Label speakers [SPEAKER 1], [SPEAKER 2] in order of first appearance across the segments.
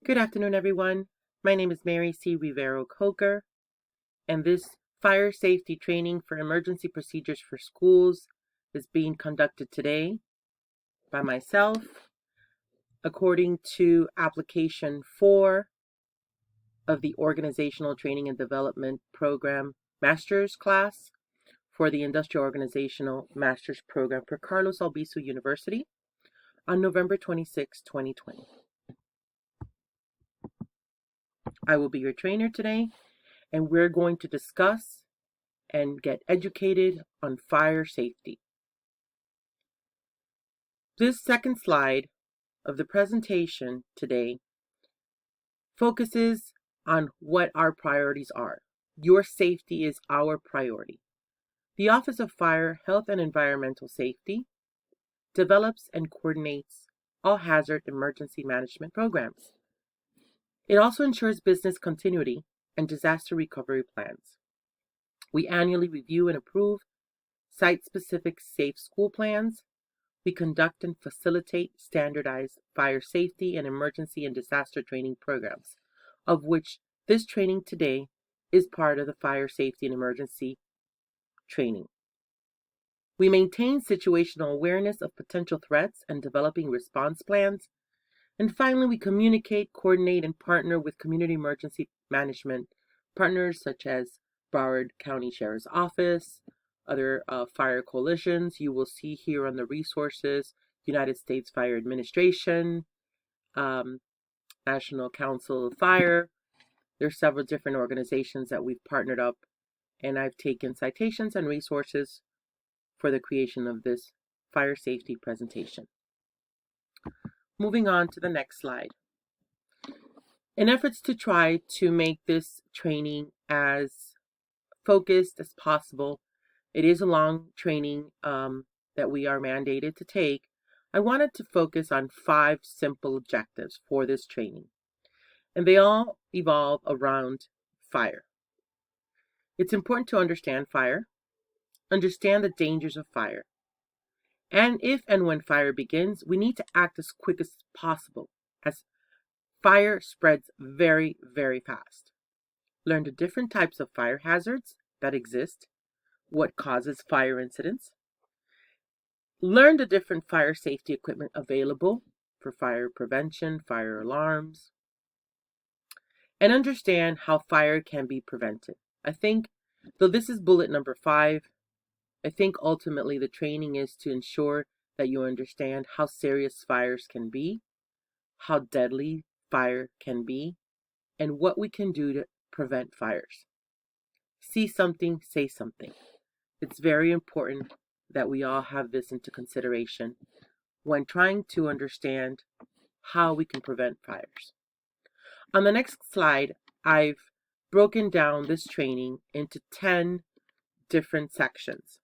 [SPEAKER 1] Good afternoon, everyone. My name is Mary C. Rivero Coker, and this fire safety training for emergency procedures for schools is being conducted today by myself according to application 4 of the Organizational Training and Development Program Master's class for the Industrial Organizational Master's Program for Carlos Albizu University on November 26, 2020. I will be your trainer today, and we're going to discuss and get educated on fire safety. This second slide of the presentation today focuses on what our priorities are. Your safety is our priority. The Office of Fire, Health and Environmental Safety develops and coordinates all hazard emergency management programs. It also ensures business continuity and disaster recovery plans. We annually review and approve site-specific safe school plans. We conduct and facilitate standardized fire safety and emergency and disaster training programs, of which this training today is part of the fire safety and emergency training. We maintain situational awareness of potential threats and developing response plans. And finally, we communicate, coordinate, and partner with community emergency management partners such as Broward County Sheriff's Office, other fire coalitions. You will see here on the resources, United States Fire Administration, National Council of Fire. There's several different organizations that we've partnered up, and I've taken citations and resources for the creation of this fire safety presentation. Moving on to the next slide. In efforts to try to make this training as focused as possible, it is a long training that we are mandated to take. I wanted to focus on 5 simple objectives for this training, and they all evolve around fire. It's important to understand fire, understand the dangers of fire, and if and when fire begins, we need to act as quick as possible, as fire spreads very, very fast. Learn the different types of fire hazards that exist, what causes fire incidents. Learn the different fire safety equipment available for fire prevention, fire alarms, and understand how fire can be prevented. I think, though this is bullet number 5, I think ultimately the training is to ensure that you understand how serious fires can be, how deadly fire can be, and what we can do to prevent fires. See something, say something. It's very important that we all have this into consideration when trying to understand how we can prevent fires. On the next slide, I've broken down this training into 10 different sections.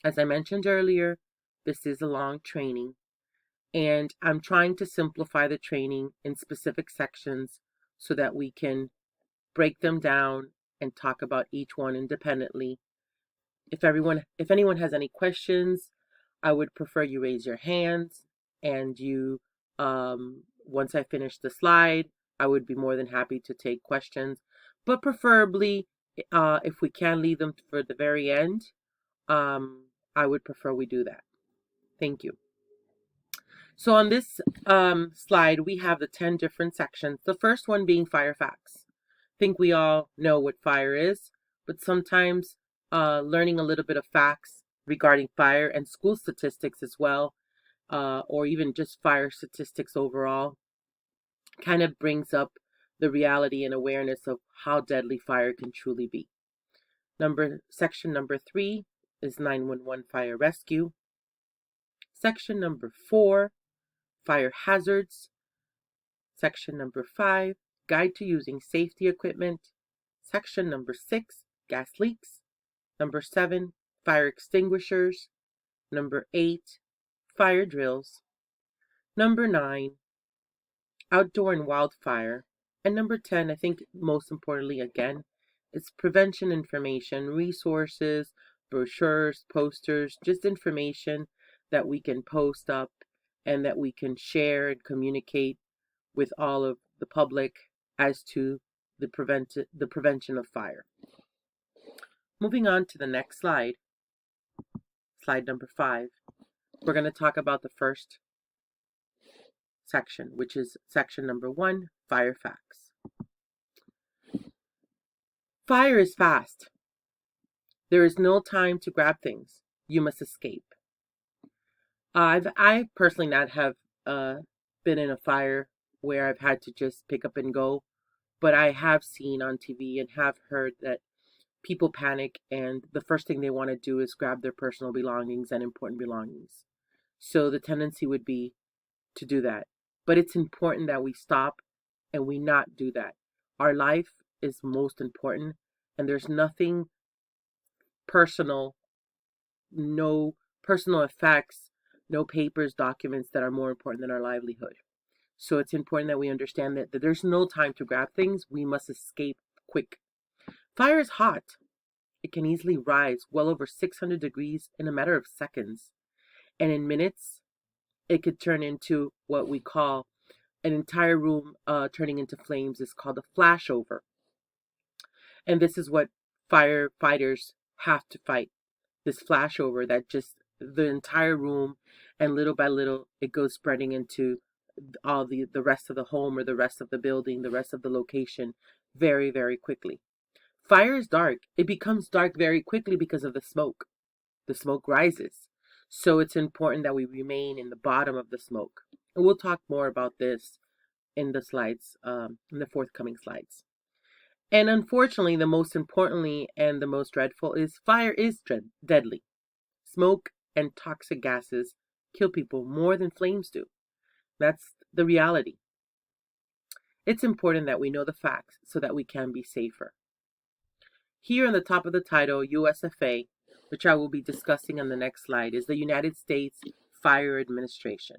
[SPEAKER 1] As I mentioned earlier, this is a long training, and I'm trying to simplify the training in specific sections so that we can break them down and talk about each one independently. If anyone has any questions, I would prefer you raise your hands, and you, once I finish the slide, I would be more than happy to take questions. But preferably, if we can leave them for the very end, I would prefer we do that. Thank you. So on this slide, we have the 10 different sections. The first one being fire facts. I think we all know what fire is, but sometimes learning a little bit of facts regarding fire and school statistics as well, or even just fire statistics overall, kind of brings up the reality and awareness of how deadly fire can truly be. Section number 3 is 911 fire rescue. Section number 4, fire hazards. Section number 5, guide to using safety equipment. Section number 6, gas leaks. Number 7, fire extinguishers. Number 8, fire drills. Number 9, outdoor and wildfire. And number 10, I think most importantly again, is prevention information, resources, brochures, posters, just information that we can post up and that we can share and communicate with all of the public as to the prevention of fire. Moving on to the next slide, slide number 5, we're going to talk about the first section, which is section number 1, fire facts. Fire is fast. There is no time to grab things. You must escape. I personally not have been in a fire where I've had to just pick up and go, but I have seen on TV and have heard that people panic and the first thing they want to do is grab their personal belongings and important belongings. So the tendency would be to do that. But it's important that we stop and we not do that. Our life is most important, and there's nothing personal, no personal effects, no papers, documents that are more important than our livelihood. So it's important that we understand that there's no time to grab things. We must escape quick. Fire is hot. It can easily rise well over 600 degrees in a matter of seconds. And in minutes, it could turn into what we call an entire room turning into flames is called a flashover. And this is what firefighters have to fight. This flashover that just the entire room, and little by little it goes spreading into all the rest of the home or the rest of the building, the rest of the location very, very quickly. Fire is dark. It becomes dark very quickly because of the smoke. The smoke rises. So it's important that we remain in the bottom of the smoke. And we'll talk more about this in the slides, in the forthcoming slides. And unfortunately, the most importantly and the most dreadful is fire is deadly. Smoke and toxic gases kill people more than flames do. That's the reality. It's important that we know the facts so that we can be safer. Here on the top of the title, USFA, which I will be discussing on the next slide, is the United States Fire Administration.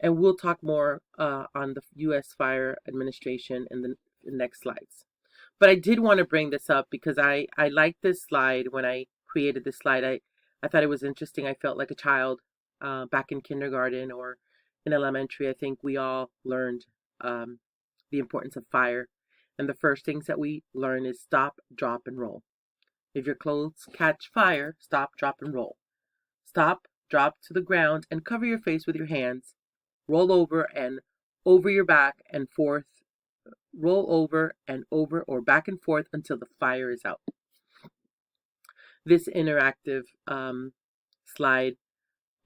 [SPEAKER 1] And we'll talk more on the U.S. Fire Administration in the next slides. But I did want to bring this up because I liked this slide. When I created this slide, I thought it was interesting. I felt like a child back in kindergarten or in elementary. I think we all learned the importance of fire. And the first things that we learn is stop, drop, and roll. If your clothes catch fire, stop, drop, and roll. Stop, drop to the ground, and cover your face with your hands. Roll over and over your back and forth. Roll over and over or back and forth until the fire is out. This interactive slide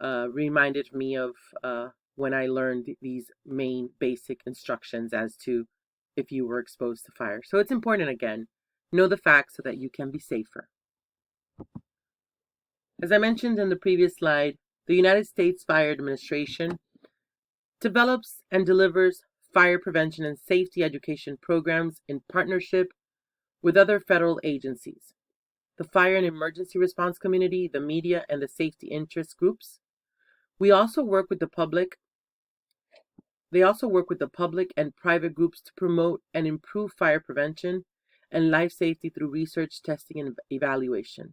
[SPEAKER 1] reminded me of when I learned these main basic instructions as to if you were exposed to fire. So it's important, again, know the facts so that you can be safer. As I mentioned in the previous slide, the United States Fire Administration develops and delivers fire prevention and safety education programs in partnership with other federal agencies, the fire and emergency response community, the media, and the safety interest groups. We also work with the public. They also work with the public and private groups to promote and improve fire prevention and life safety through research, testing, and evaluation.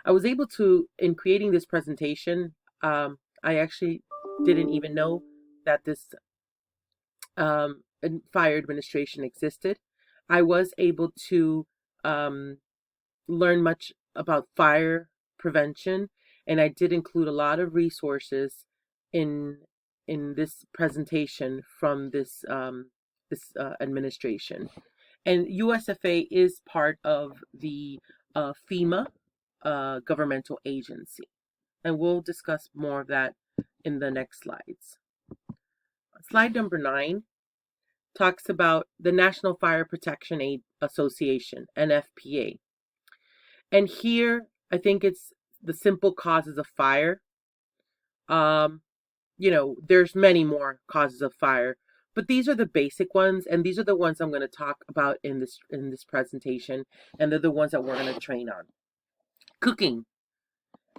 [SPEAKER 1] I was able to, in creating this presentation, I actually didn't even know that this fire administration existed. I was able to learn much about fire prevention, and I did include a lot of resources in this presentation from this administration. And USFA is part of the FEMA governmental agency, and we'll discuss more of that in the next slides. Slide number 9 talks about the National Fire Protection Aid Association, NFPA. And here, I think it's the simple causes of fire. There's many more causes of fire, but these are the basic ones, and these are the ones I'm going to talk about in this presentation, and they're the ones that we're going to train on. Cooking.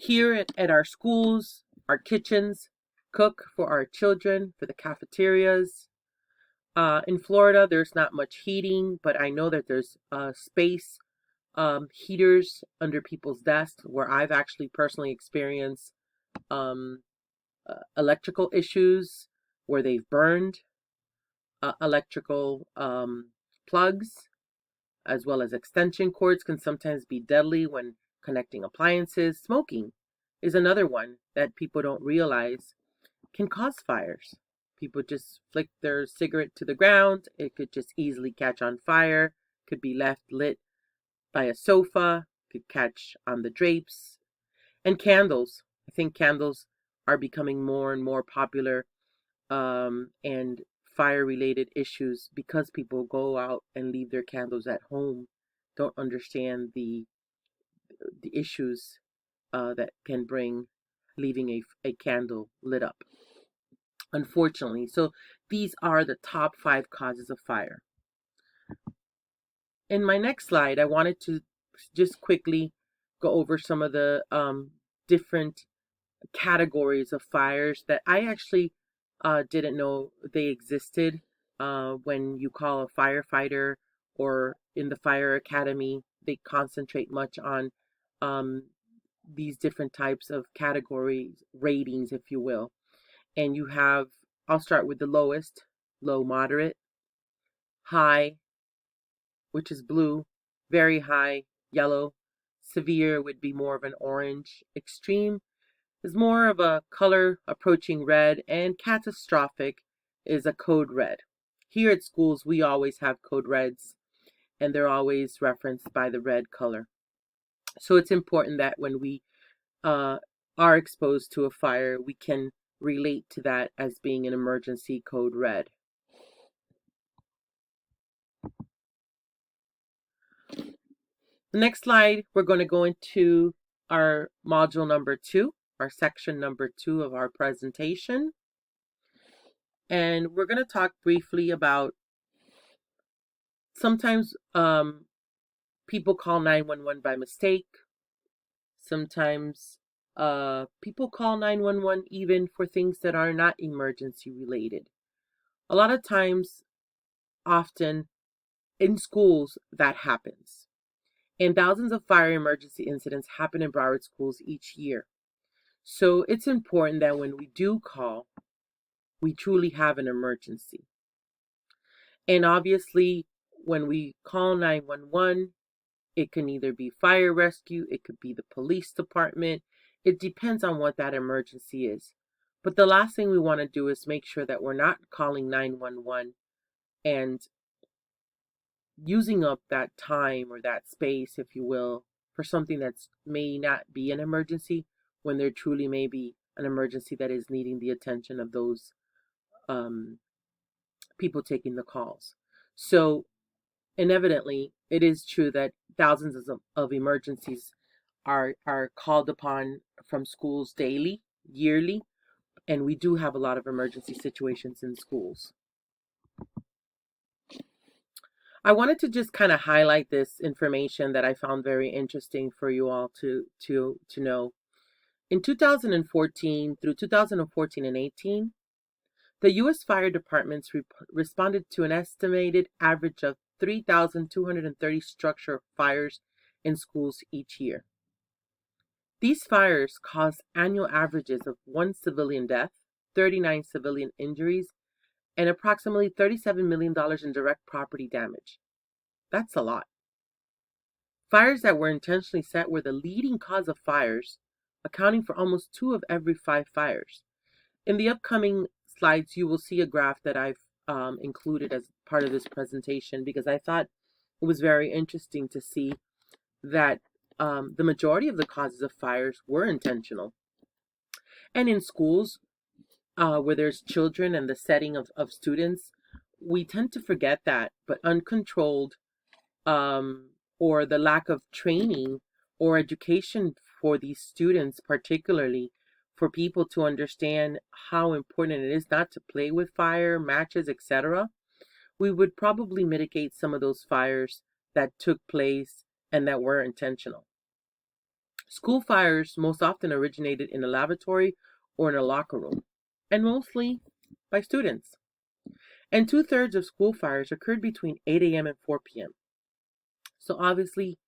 [SPEAKER 1] Here at our schools, our kitchens, cook for our children, for the cafeterias. In Florida, there's not much heating, but I know that there's space heaters under people's desks where I've actually personally experienced electrical issues where they've burned electrical plugs, as well as extension cords can sometimes be deadly when connecting appliances. Smoking is another one that people don't realize can cause fires. People just flick their cigarette to the ground, it could just easily catch on fire, could be left lit by a sofa, could catch on the drapes. And candles. I think candles are becoming more and more popular, and fire related issues because people go out and leave their candles at home, don't understand the issues that can bring leaving a candle lit up, unfortunately. So these are the top 5 causes of fire. In my next slide, I wanted to just quickly go over some of the different categories of fires that I actually didn't know they existed. When you call a firefighter or in the fire academy, they concentrate much on um, these different types of categories, ratings, if you will. And you have, I'll start with the lowest: low, moderate; high, which is blue; very high, yellow; severe would be more of an orange; extreme is more of a color approaching red; and catastrophic is a code red. Here at schools, we always have code reds, and they're always referenced by the red color. So it's important that when we uh, are exposed to a fire, we can relate to that as being an emergency code red. The next slide, we're going to go into our module number 2, our section number 2 of our presentation. And we're going to talk briefly about sometimes people call 911 by mistake. Sometimes people call 911 even for things that are not emergency related. A lot of times, often in schools, that happens. And thousands of fire emergency incidents happen in Broward schools each year. So it's important that when we do call, we truly have an emergency. And obviously, when we call 911, it can either be fire rescue, it could be the police department. It depends on what that emergency is. But the last thing we want to do is make sure that we're not calling 911 and using up that time or that space, if you will, for something that may not be an emergency when there truly may be an emergency that is needing the attention of those people taking the calls. So inevitably, it is true that thousands of emergencies are called upon from schools daily, yearly, and we do have a lot of emergency situations in schools. I wanted to just kind of highlight this information that I found very interesting for you all to know. In 2014 through 2014 and 18, the U.S. fire departments responded to an estimated average of 3,230 structure fires in schools each year. These fires caused annual averages of 1 civilian death, 39 civilian injuries, and approximately $37 million in direct property damage. That's a lot. Fires that were intentionally set were the leading cause of fires, accounting for almost 2 of every 5 fires. In the upcoming slides, you will see a graph that I've included as part of this presentation because I thought it was very interesting to see that the majority of the causes of fires were intentional. And in schools, where there's children and the setting of students, we tend to forget that, but uncontrolled or the lack of training or education for these students, particularly for people to understand how important it is not to play with fire, matches, etc., we would probably mitigate some of those fires that took place and that were intentional. School fires most often originated in a lavatory or in a locker room, and mostly by students. And 2/3 of school fires occurred between 8 a.m. and 4 p.m. So obviously,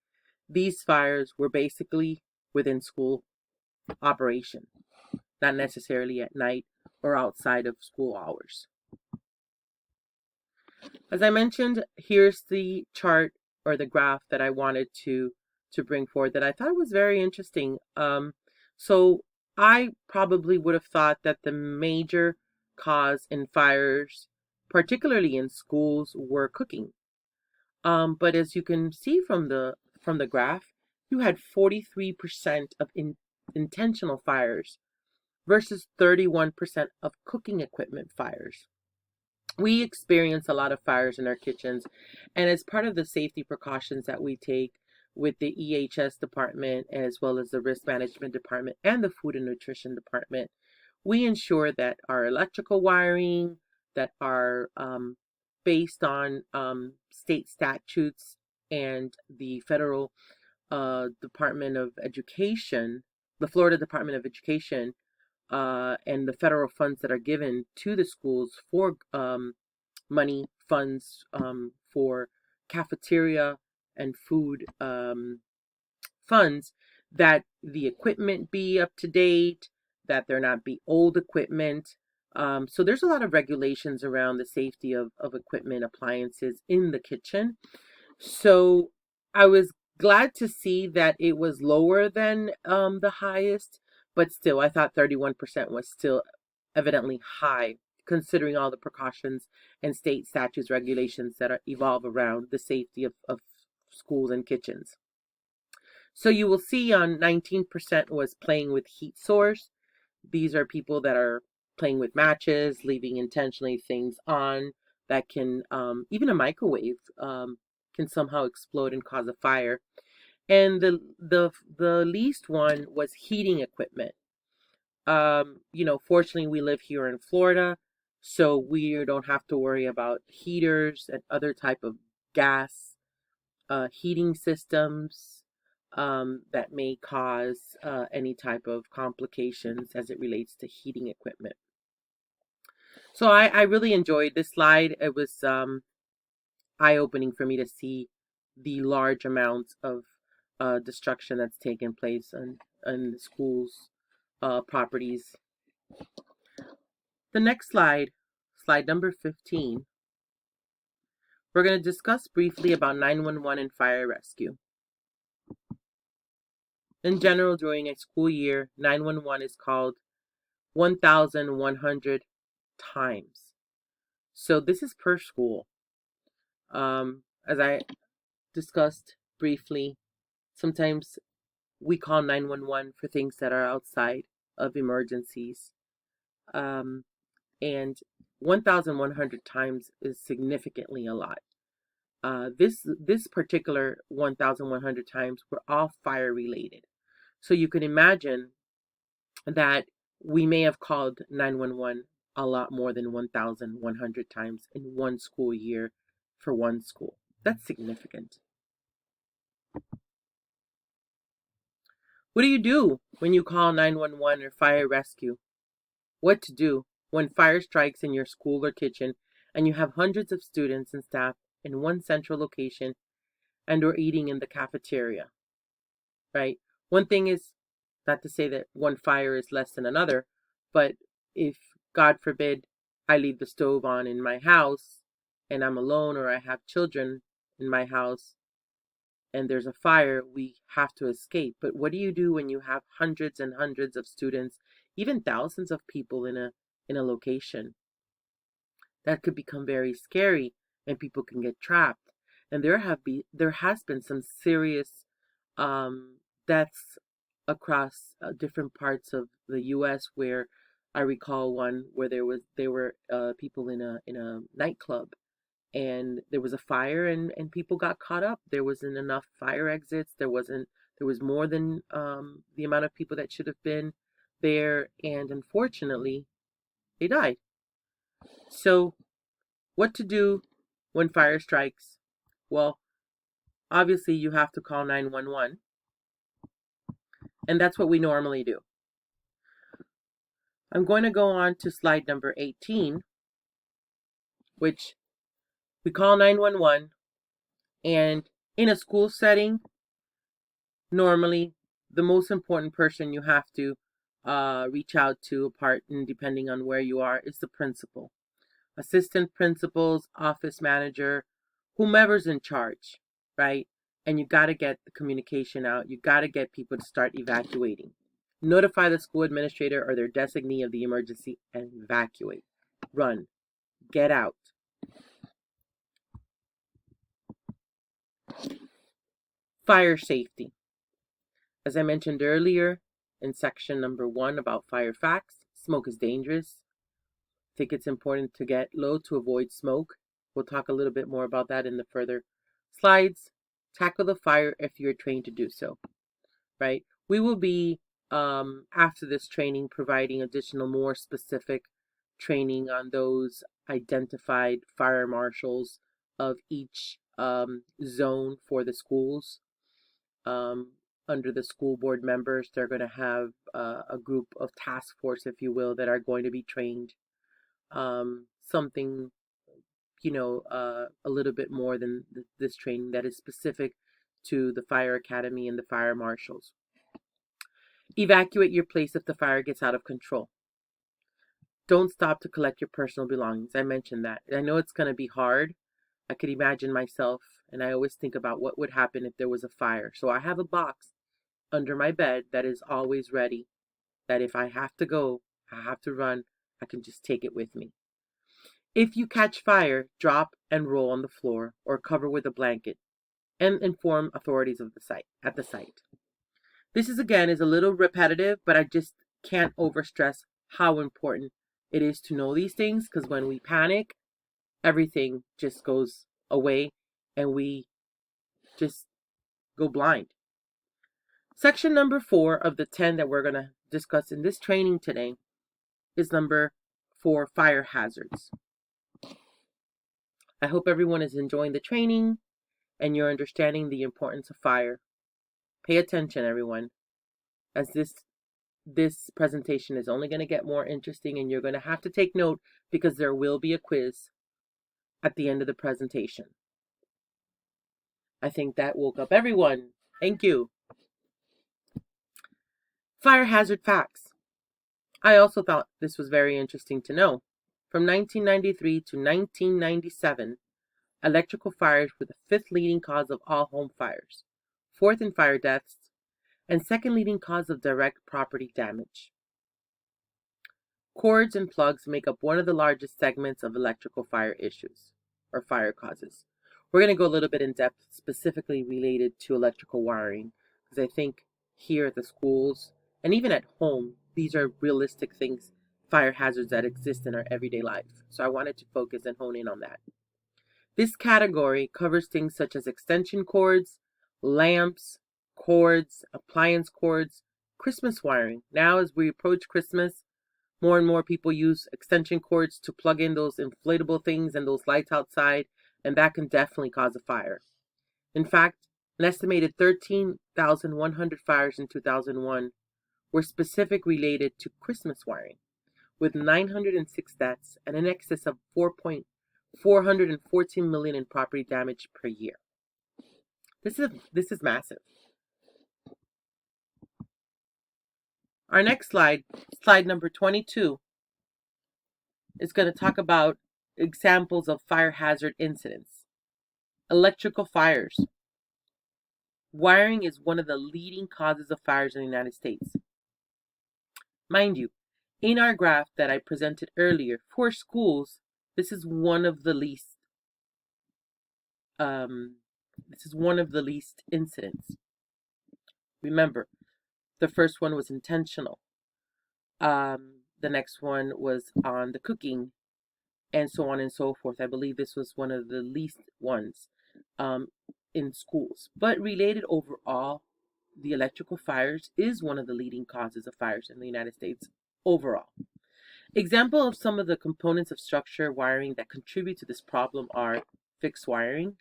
[SPEAKER 1] these fires were basically within school operation, not necessarily at night or outside of school hours. As I mentioned, here's the chart or the graph that I wanted to bring forward that I thought was very interesting. So I probably would have thought that the major cause in fires, particularly in schools, were cooking. But as you can see from the graph, you had 43% of intentional fires versus 31% of cooking equipment fires. We experience a lot of fires in our kitchens, and as part of the safety precautions that we take with the EHS department, as well as the risk management department and the food and nutrition department, we ensure that our electrical wiring, that are based on state statutes and the federal Department of Education, the Florida Department of Education, and the federal funds that are given to the schools for money funds for cafeteria and food funds, that the equipment be up to date, that there not be old equipment. So there's a lot of regulations around the safety of equipment, appliances in the kitchen. So I was glad to see that it was lower than the highest, but still, I thought 31% was still evidently high, considering all the precautions and state statutes, regulations that evolve around the safety of schools and kitchens. So you will see on 19% was playing with heat source. These are people that are playing with matches, leaving intentionally things on that can, even a microwave can somehow explode and cause a fire. And the least one was heating equipment. Fortunately, we live here in Florida, so we don't have to worry about heaters and other type of gas heating systems that may cause any type of complications as it relates to heating equipment. So I really enjoyed this slide. It was eye-opening for me to see the large amounts of destruction that's taken place on the schools' properties. The next slide, slide number 15, we're going to discuss briefly about 911 and fire rescue. In general, during a school year, 911 is called 1,100 times. So this is per school. As I discussed briefly, sometimes we call 911 for things that are outside of emergencies. And 1,100 times is significantly a lot. This particular 1,100 times were all fire related. So you can imagine that we may have called 911 a lot more than 1,100 times in one school year for one school. That's significant. What do you do when you call 911 or fire rescue? What to do when fire strikes in your school or kitchen and you have hundreds of students and staff in one central location and or eating in the cafeteria, right? One thing is not to say that one fire is less than another, but if, God forbid, I leave the stove on in my house and I'm alone, or I have children in my house and there's a fire, we have to escape. But what do you do when you have hundreds and hundreds of students, even thousands of people in a location? That could become very scary and people can get trapped. And there has been some serious deaths across different parts of the U.S. where I recall one where there were people in a nightclub, and there was a fire, and people got caught up. There wasn't enough fire exits. There was more than the amount of people that should have been there, and unfortunately, they died. So, what to do when fire strikes? Well, obviously you have to call 911, and that's what we normally do. I'm going to go on to slide number 18, which we call 911, and in a school setting, normally the most important person you have to reach out to a partner, depending on where you are, is the principal. Assistant principals, office manager, whomever's in charge, right? And you got to get the communication out. You got to get people to start evacuating. Notify the school administrator or their designee of the emergency and evacuate. Run. Get out. Fire safety. As I mentioned earlier in section number 1 about fire facts, smoke is dangerous. I think it's important to get low to avoid smoke. We'll talk a little bit more about that in the further slides. Tackle the fire if you're trained to do so, right? We will be, after this training, providing additional more specific training on those identified fire marshals of each zone for the schools. Under the school board members, they're going to have a group of task force, if you will, that are going to be trained. Something, a little bit more than this training that is specific to the fire academy and the fire marshals. Evacuate your place if the fire gets out of control. Don't stop to collect your personal belongings. I mentioned that. I know it's going to be hard. I could imagine myself, and I always think about what would happen if there was a fire. So I have a box under my bed that is always ready, that if I have to go, I have to run, I can just take it with me. If you catch fire, drop and roll on the floor or cover with a blanket and inform authorities of the site. This is a little repetitive, but I just can't overstress how important it is to know these things, because when we panic, everything just goes away and we just go blind. Section number 4 of the 10 that we're going to discuss in this training today is number 4, fire hazards. I hope everyone is enjoying the training and you're understanding the importance of fire. Pay attention, everyone, as this presentation is only going to get more interesting, and you're going to have to take note because there will be a quiz at the end of the presentation. I think that woke up everyone. Thank you. Fire hazard facts. I also thought this was very interesting to know. From 1993 to 1997, electrical fires were the 5th leading cause of all home fires, 4th in fire deaths, and 2nd leading cause of direct property damage. Cords and plugs make up one of the largest segments of electrical fire issues, or fire causes. We're going to go a little bit in depth specifically related to electrical wiring, because I think here at the schools and even at home, these are realistic things, fire hazards that exist in our everyday life. So I wanted to focus and hone in on that. This category covers things such as extension cords, lamps, cords, appliance cords, Christmas wiring. Now as we approach Christmas, more and more people use extension cords to plug in those inflatable things and those lights outside, and that can definitely cause a fire. In fact, an estimated 13,100 fires in 2001 were specific related to Christmas wiring, with 906 deaths and in excess of 414 million in property damage per year. This is massive. Our next slide number 22, is going to talk about examples of fire hazard incidents. Electrical fires. Wiring is one of the leading causes of fires in the United States. Mind you, in our graph that I presented earlier, for schools, this is one of the least incidents. Remember, the first one was intentional. The next one was on the cooking, and so on and so forth. I believe this was one of the least ones in schools. But related overall, the electrical fires is one of the leading causes of fires in the United States overall. Example of some of the components of structure wiring that contribute to this problem are fixed wiring,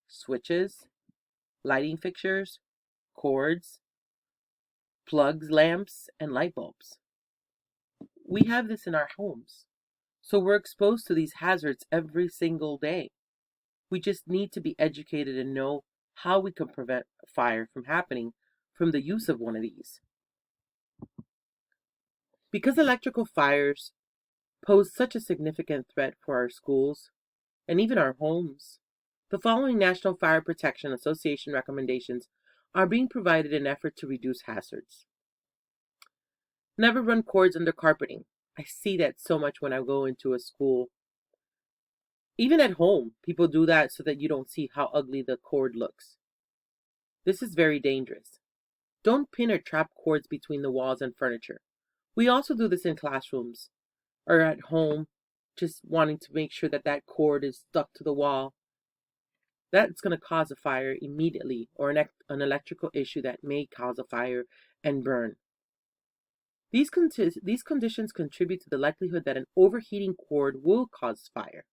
[SPEAKER 1] switches, lighting fixtures, cords, plugs, lamps, and light bulbs. We have this in our homes, so we're exposed to these hazards every single day. We just need to be educated and know how we can prevent a fire from happening from the use of one of these. Because electrical fires pose such a significant threat for our schools and even our homes, the following National Fire Protection Association recommendations are being provided in an effort to reduce hazards. Never run cords under carpeting. I see that so much when I go into a school. Even at home, people do that so that you don't see how ugly the cord looks. This is very dangerous. Don't pin or trap cords between the walls and furniture. We also do this in classrooms or at home, just wanting to make sure that that cord is stuck to the wall. That's going to cause a fire immediately, or an electrical issue that may cause a fire and burn. These conditions contribute to the likelihood that an overheating cord will cause fire.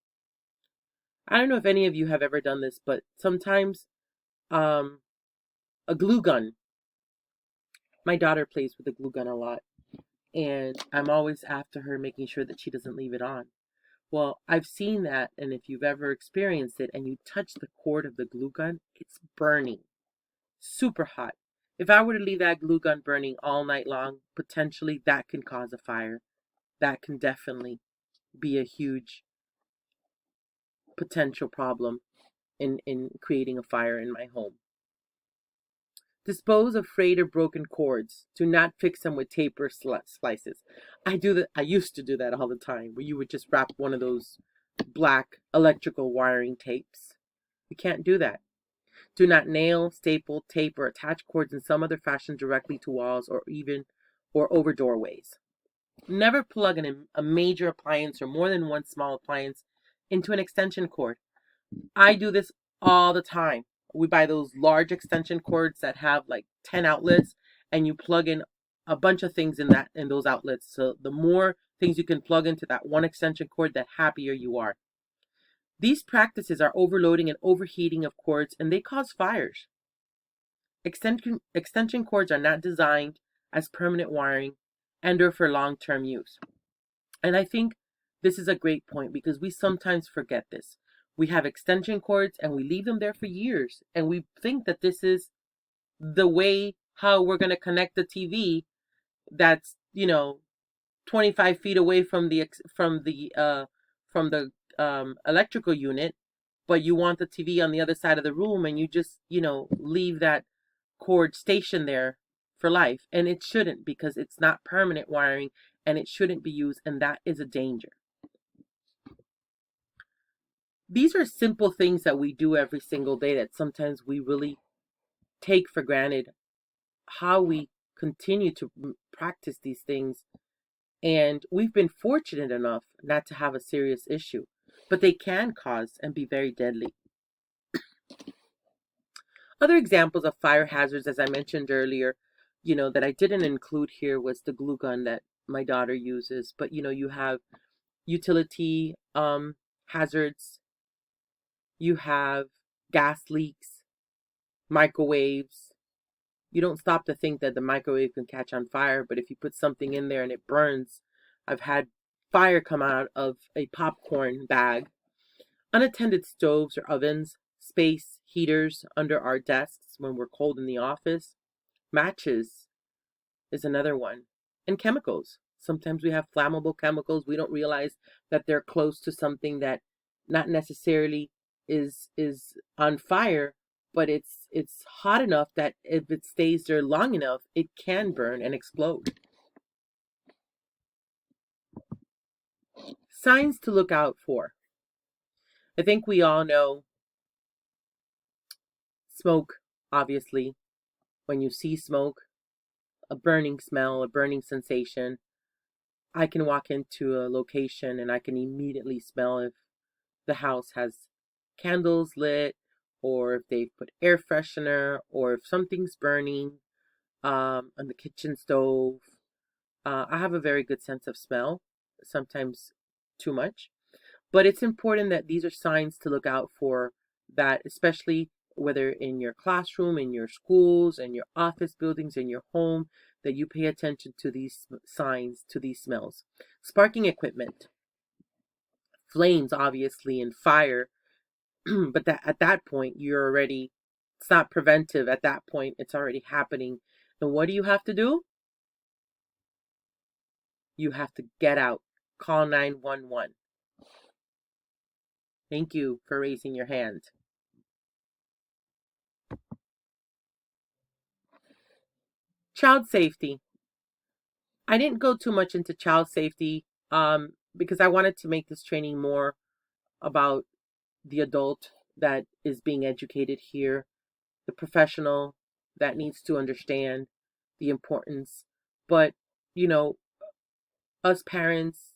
[SPEAKER 1] I don't know if any of you have ever done this, but sometimes a glue gun. My daughter plays with a glue gun a lot, and I'm always after her making sure that she doesn't leave it on. Well, I've seen that, and if you've ever experienced it and you touch the cord of the glue gun, it's burning, super hot. If I were to leave that glue gun burning all night long, potentially that can cause a fire. That can definitely be a huge potential problem in creating a fire in my home. Dispose of frayed or broken cords. Do not fix them with tape or slices. I used to do that all the time, where you would just wrap one of those black electrical wiring tapes. You can't do that. Do not nail, staple, tape, or attach cords in some other fashion directly to walls or over doorways. Never plug in a major appliance or more than one small appliance into an extension cord. I do this all the time. We buy those large extension cords that have like 10 outlets, and you plug in a bunch of things in those outlets. So the more things you can plug into that one extension cord, the happier you are. These practices are overloading and overheating of cords, and they cause fires. Extension cords are not designed as permanent wiring and or for long-term use. And I think this is a great point because we sometimes forget this. We have extension cords and we leave them there for years, and we think that this is the way how we're going to connect the TV that's 25 feet away from the electrical unit, but you want the TV on the other side of the room, and you just leave that cord stationed there for life. And it shouldn't, because it's not permanent wiring and it shouldn't be used, and that is a danger. These are simple things that we do every single day that sometimes we really take for granted how we continue to practice these things. And we've been fortunate enough not to have a serious issue, but they can cause and be very deadly. Other examples of fire hazards, as I mentioned earlier, that I didn't include here, was the glue gun that my daughter uses. But you have utility hazards. You have gas leaks, microwaves. You don't stop to think that the microwave can catch on fire, but if you put something in there and it burns, I've had fire come out of a popcorn bag. Unattended stoves or ovens, space heaters under our desks when we're cold in the office. Matches is another one. And chemicals. Sometimes we have flammable chemicals. We don't realize that they're close to something that not necessarily is on fire, but it's hot enough that if it stays there long enough, it can burn and explode. Signs to look out for. I think we all know smoke, obviously. When you see smoke, a burning smell, a burning sensation, I can walk into a location and I can immediately smell if the house has candles lit, or if they've put air freshener, or if something's burning on the kitchen stove. I have a very good sense of smell, sometimes too much. But it's important that these are signs to look out for, that especially whether in your classroom, in your schools, in your office buildings, in your home, that you pay attention to these signs, to these smells. Sparking equipment. Flames, obviously, and fire. But at that point, it's not preventive. At that point, it's already happening. And what do you have to do? you have to get out. Call 911. Thank you for raising your hand. Child safety. I didn't go too much into child safety because I wanted to make this training more about the adult that is being educated here, the professional that needs to understand the importance. But, you know, us parents,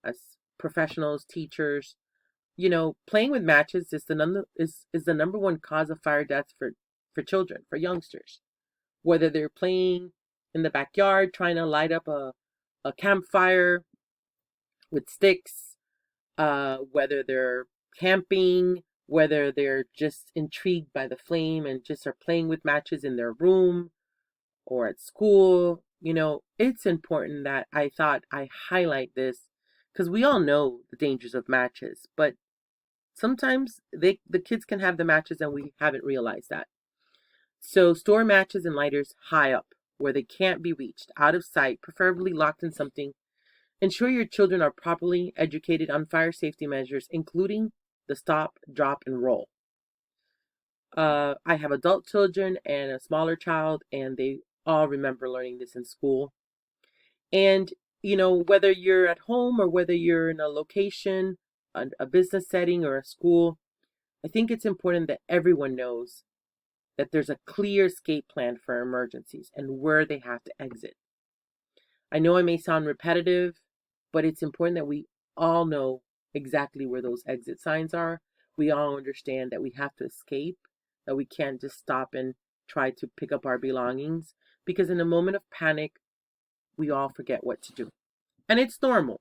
[SPEAKER 1] us professionals, teachers, playing with matches is the number one cause of fire deaths for children, for youngsters. Whether they're playing in the backyard trying to light up a campfire with sticks, whether they're camping, whether they're just intrigued by the flame and just are playing with matches in their room or at school. It's important that I thought I highlight this because we all know the dangers of matches, but sometimes the kids can have the matches and we haven't realized that. So store matches and lighters high up where they can't be reached, out of sight, preferably locked in something. Ensure your children are properly educated on fire safety measures, including the stop, drop, and roll. I have adult children and a smaller child, and they all remember learning this in school. And, whether you're at home or whether you're in a location, a business setting, or a school, I think it's important that everyone knows that there's a clear escape plan for emergencies and where they have to exit. I know I may sound repetitive, but it's important that we all know exactly where those exit signs are. We all understand that we have to escape, that we can't just stop and try to pick up our belongings, because in a moment of panic, we all forget what to do. And it's normal.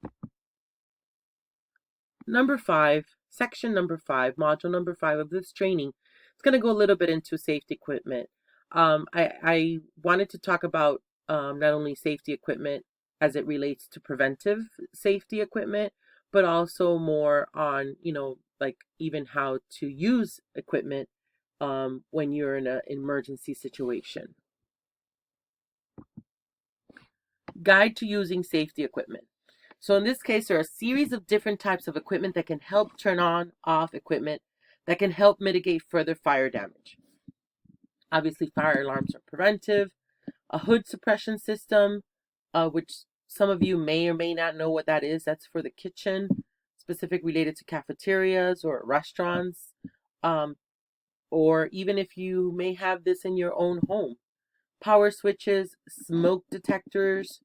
[SPEAKER 1] Number 5, section number 5, module number 5 of this training, it's going to go a little bit into safety equipment. I wanted to talk about not only safety equipment as it relates to preventive safety equipment, but also more on, like even how to use equipment when you're in an emergency situation. Guide to using safety equipment. So in this case, there are a series of different types of equipment that can help turn on, off equipment that can help mitigate further fire damage. Obviously, fire alarms are preventive. A hood suppression system, which some of you may or may not know what that is. That's for the kitchen, specific related to cafeterias or restaurants, or even if you may have this in your own home. Power switches, smoke detectors.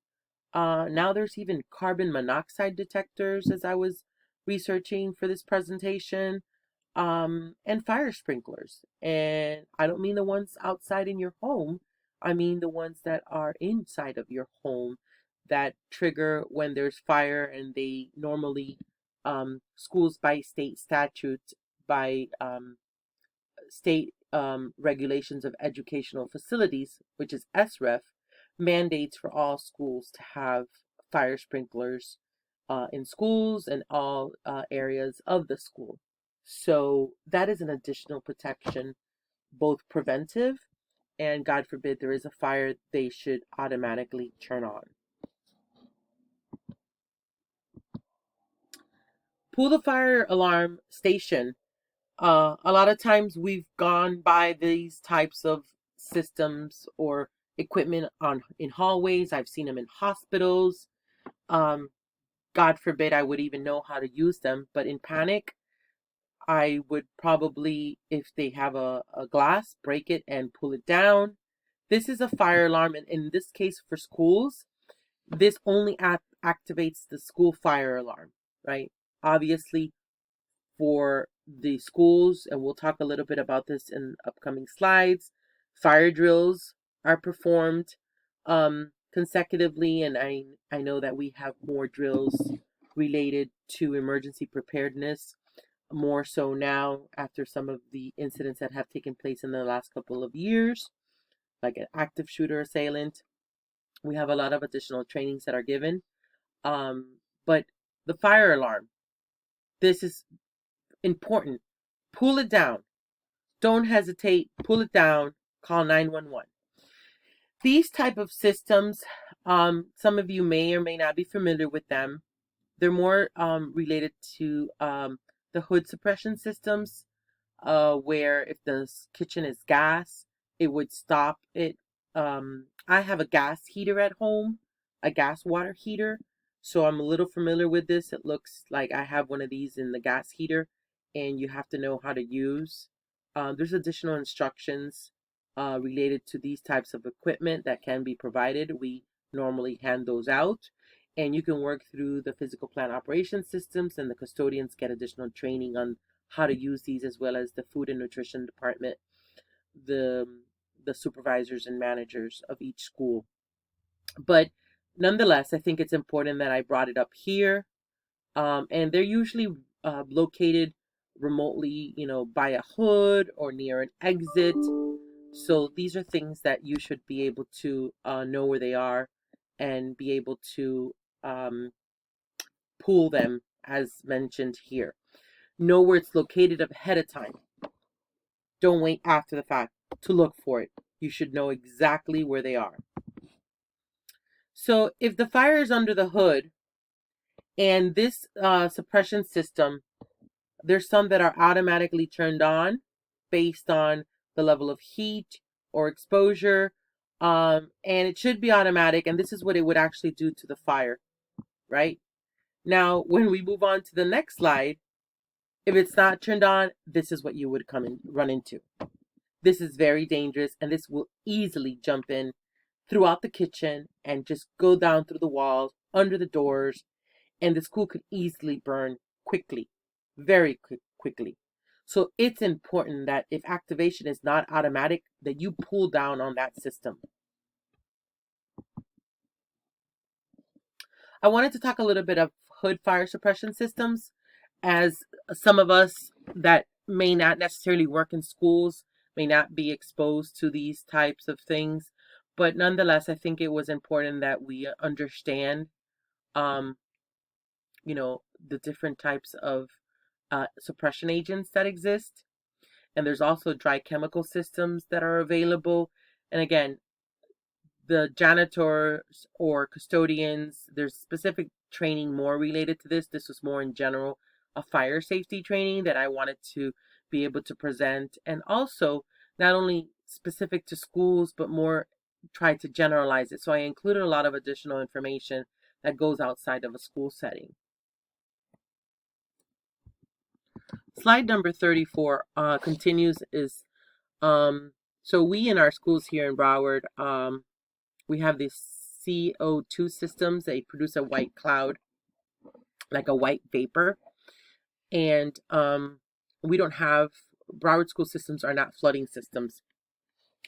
[SPEAKER 1] Now there's even carbon monoxide detectors as I was researching for this presentation, and fire sprinklers. And I don't mean the ones outside in your home. I mean the ones that are inside of your home that trigger when there's fire, and they normally, schools by state statute, by state regulations of educational facilities, which is SREF, mandates for all schools to have fire sprinklers in schools and all areas of the school. So that is an additional protection, both preventive and, God forbid, there is a fire, they should automatically turn on. Pull the fire alarm station. A lot of times we've gone by these types of systems or equipment in hallways. I've seen them in hospitals. God forbid I would even know how to use them, but in panic, I would probably, if they have a glass, break it and pull it down. This is a fire alarm, and in this case for schools, this only activates the school fire alarm, right? Obviously, for the schools, and we'll talk a little bit about this in upcoming slides, fire drills are performed consecutively, and I know that we have more drills related to emergency preparedness, more so now after some of the incidents that have taken place in the last couple of years, like an active shooter assailant. We have a lot of additional trainings that are given. But the fire alarm, this is important. Pull it down. Don't hesitate. Pull it down. Call 911. These type of systems Some of you may or may not be familiar with them. They're more related to the hood suppression systems, where if the kitchen is gas, it would stop it. I have a gas heater at home, a gas water heater, so I'm a little familiar with this. It looks like I have one of these in the gas heater, and you have to know how to use. There's additional instructions related to these types of equipment that can be provided. We normally hand those out, and you can work through the physical plant operation systems, and the custodians get additional training on how to use these, as well as the food and nutrition department, the the supervisors and managers of each school. But nonetheless, I think it's important that I brought it up here. And they're usually located remotely, by a hood or near an exit. So these are things that you should be able to know where they are and be able to um, pull them, as mentioned here. Know where it's located ahead of time. Don't wait after the fact to look for it. You should know exactly where they are. So if the fire is under the hood, and this suppression system, there's some that are automatically turned on based on the level of heat or exposure. And it should be automatic, and this is what it would actually do to the fire, right? Now, when we move on to the next slide, if it's not turned on, this is what you would run into. This is very dangerous, and this will easily jump in throughout the kitchen and just go down through the walls, under the doors, and the school could easily burn quickly, very quickly. So it's important that if activation is not automatic, that you pull down on that system. I wanted to talk a little bit of hood fire suppression systems, as some of us that may not necessarily work in schools may not be exposed to these types of things. But nonetheless, I think it was important that we understand, um, the different types of suppression agents that exist. And there's also dry chemical systems that are available. And again, the janitors or custodians, there's specific training more related to this. This was more in general a fire safety training that I wanted to be able to present, and also not only specific to schools, but more try to generalize it. So I included a lot of additional information that goes outside of a school setting. Slide number 34 continues is, so we in our schools here in Broward, we have these CO2 systems. They produce a white cloud, like a white vapor. And we don't have, Broward school systems are not flooding systems.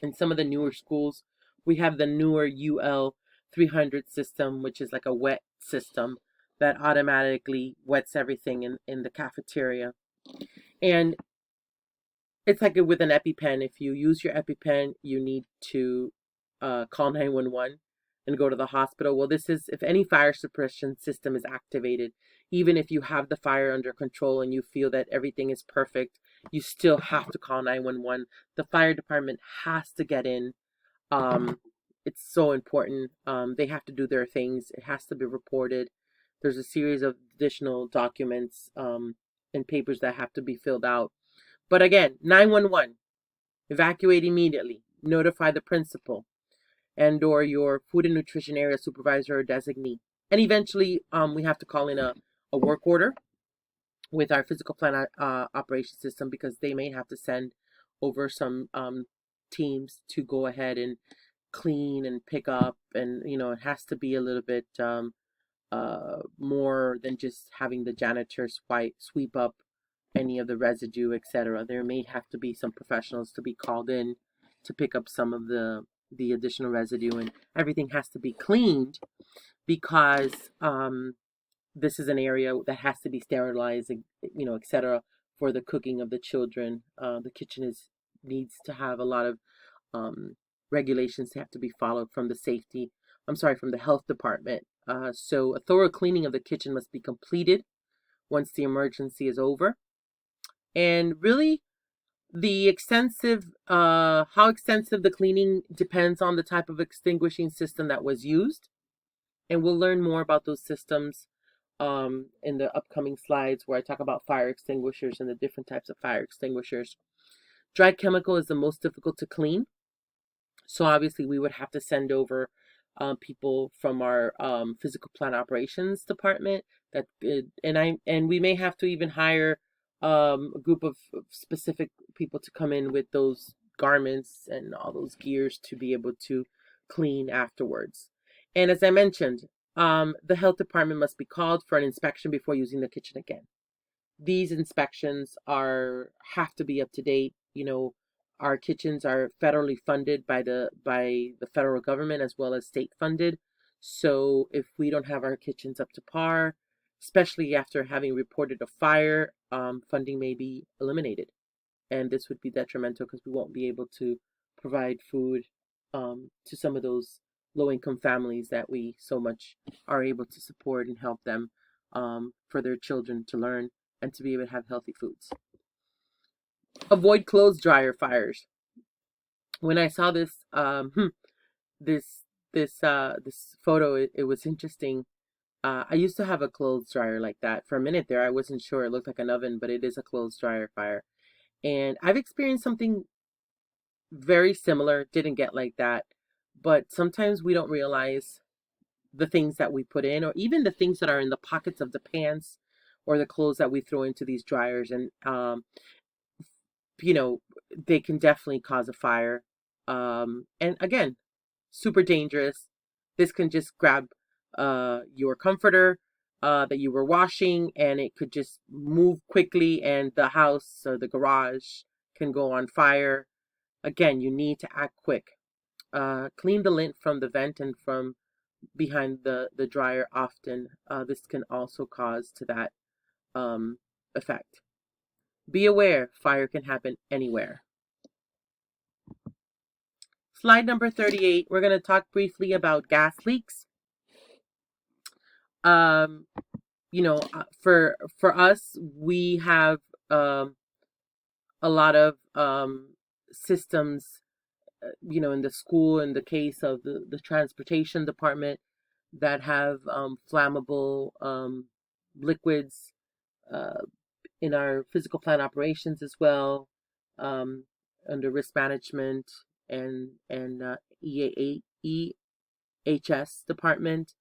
[SPEAKER 1] In some of the newer schools, we have the newer UL 300 system, which is like a wet system that automatically wets everything in the cafeteria. And it's like with an EpiPen. If you use your EpiPen, you need to call 911 and go to the hospital. Well, this is if any fire suppression system is activated, even if you have the fire under control and you feel that everything is perfect, you still have to call 911. The fire department has to get in. It's so important. They have to do their things. It has to be reported. There's a series of additional documents and papers that have to be filled out. But again, 911, evacuate immediately, notify the principal and or your food and nutrition area supervisor or designee. And eventually we have to call in a work order with our physical plant operation system, because they may have to send over some teams to go ahead and clean and pick up. And, it has to be a little bit more than just having the janitors sweep up any of the residue, etc. There may have to be some professionals to be called in to pick up some of the additional residue, and everything has to be cleaned, because this is an area that has to be sterilized, etc. for the cooking of the children. The kitchen needs to have a lot of regulations that have to be followed from the health department. So a thorough cleaning of the kitchen must be completed once the emergency is over. And really, how extensive the cleaning depends on the type of extinguishing system that was used. And we'll learn more about those systems in the upcoming slides where I talk about fire extinguishers and the different types of fire extinguishers. Dry chemical is the most difficult to clean. So obviously we would have to send over people from our physical plant operations department and we may have to even hire a group of specific people to come in with those garments and all those gears to be able to clean afterwards. And as I mentioned, the health department must be called for an inspection before using the kitchen again. These inspections have to be up to date. Our kitchens are federally funded by the federal government as well as state funded. So if we don't have our kitchens up to par, especially after having reported a fire, funding may be eliminated, and this would be detrimental because we won't be able to provide food to some of those low-income families that we so much are able to support and help them for their children to learn and to be able to have healthy foods. Avoid clothes dryer fires. When I saw this this photo, it was interesting. I used to have a clothes dryer like that. For a minute there, I wasn't sure. It looked like an oven, but it is a clothes dryer fire. And I've experienced something very similar. Didn't get like that, but sometimes we don't realize the things that we put in, or even the things that are in the pockets of the pants or the clothes that we throw into these dryers. And they can definitely cause a fire. And again, super dangerous. This can just grab your comforter that you were washing, and it could just move quickly, and the house or the garage can go on fire. Again, you need to act quick. Clean the lint from the vent and from behind the dryer often. This can also cause to that effect. Be aware, fire can happen anywhere. Slide number 38, we're going to talk briefly about gas leaks. For us, we have a lot of systems, in the school, in the case of the transportation department, that have flammable liquids in our physical plant operations as well, under risk management and EHS department.